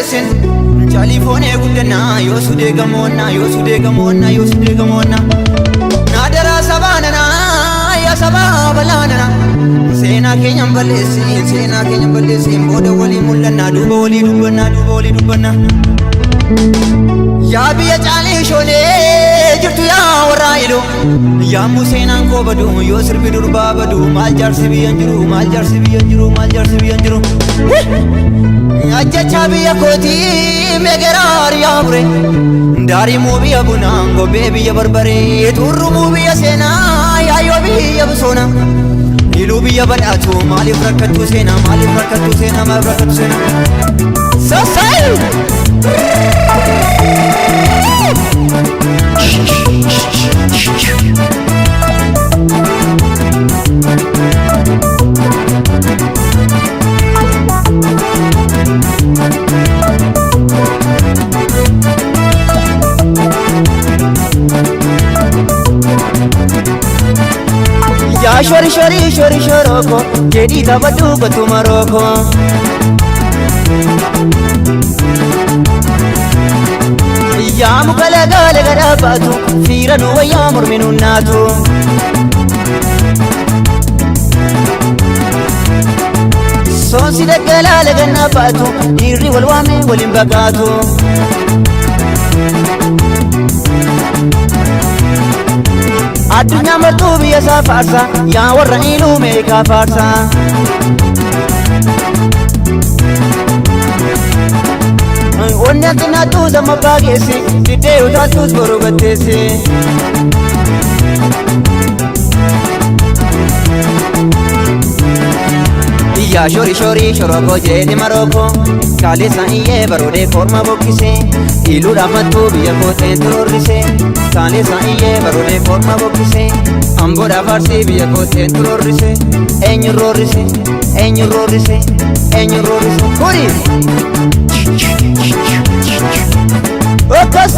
balleessin Califoonee guddannaa yoo sudee gamoonnaa yoo sudee gamoonnaa yoo sudee gamoonnaa Naadaraa sabaananaa yaa sabaa balaananaa Seenaa keenyan balleessin booda walii mul'annaa duuba walii dubbannaa duuba walii dubbannaa Yaa biyya caalii shoonee jirtu yaa warraa iluu Yaammu seenaan koo badu yoo sirbi durbaa badu maal jaarsi biyyan jiru maal jaarsi biyyan jiru maal jaarsi biyyan jiru Ajjachaa biyya kootii meegeraar yaa bure Daarimuu biyya bunaa gobbee biyya barbaree Turrumuu biyya seenaa yaayoo biyya busoona Iluu biyya badhaatu maaliif rakkattuu seenaa maaliif rakkattuu seenaa maaliif rakkattuu seenaa Sosai! Ya shori shori shori shoroko Jadi tabadu batu maroko Ya mukala gale gara batu Fira nuwa ya murminu natu Sonsi dagala lagana batu Diri walwame walimbagatu Adunya martu biya safarsa Ya warra ilu meka farsa Onne tina tu zama bagesi Dite uta tu zboru batesi Ya shori shori shoroko jedi maroko Kale sa iye barode forma bokise Ilu ramatu biya kote turorrise Kale sa iye barode forma bokise Ambo da farsi biya kote turorrise Enyu rorise Enyu rorise Enyu rorise Kuri Okas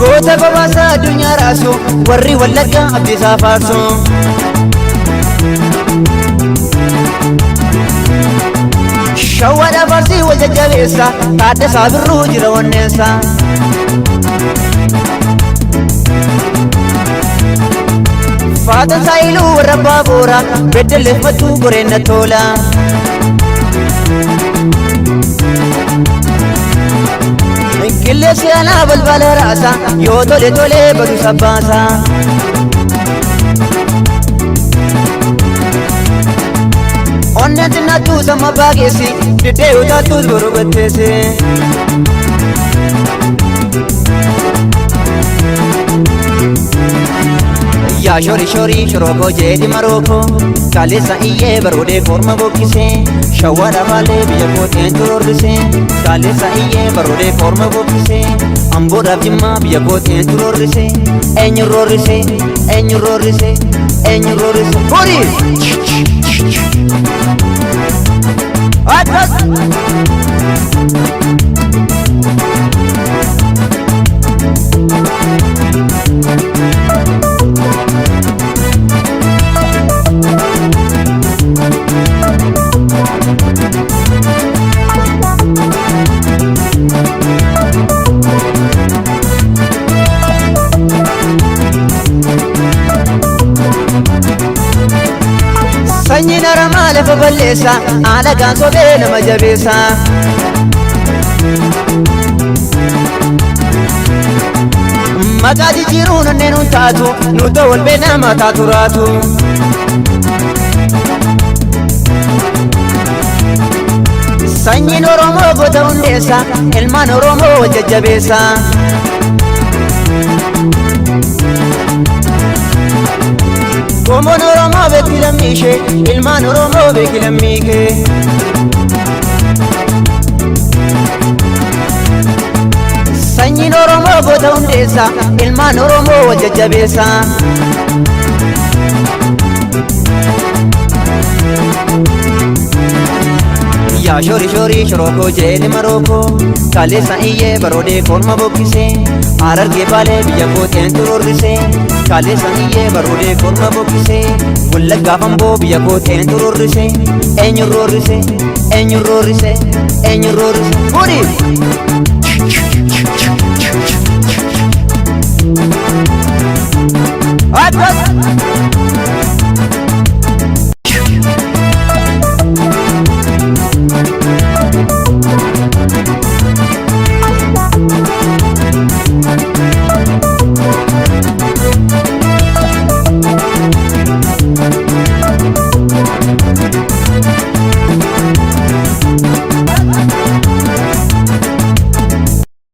Goota gobaasa addunyaa raasu warri wallagga abdiisaa faarsu Shawwaadha faarsii wal jajjabeessa Taaddasaa Birruu jira onneessa Faatan Saayiluu warra Baabuura Beddelleef mattuu goreenna tola Qilleensi alaa balbala raasa yoo tole tole badu sabbaasa Onneen xinnattuu sama baageessi diddee utaattuus boru gatteessi Ya shori shori shoroko jedi maroko Kalesa iye barode forma bokise Shawwaadha faalee biyya kooteen turorrise Kalesa iye barode forma bokise Amboodhaaf jimmaa biyya kooteen turorrise Eenyu roorrise Eenyu roorrise Eenyu roorrise Kuri Atas Sanyiin aramaa lafa balleessa Alagaan sobee nama jabeessa Maqaa jijjiiruun onneen hun taatu Nuta wal beena mataa turaatu Sanyiin Oromoo goota hundeessa Ilmaan Oromoo wal jajjabeessa Qomoon Oromoo beeki lammii ishee Ilmaan Oromoo beeki lammii kee Sanyiin Oromoo goota hundeessa Ilmaan Oromoo wal jajjabeessa yaa shorii shorokoo jeeni marokoo kaleessa iyyee baroodee korma bokkisee Harargee baalee biyya kooteen turorrisee kaleessa iyyee baroodee korma bokkisee Wallaggaa Amboo biyya kooteen turorrisee eenyu roorrisee eenyu roorrisee eenyu roorrisee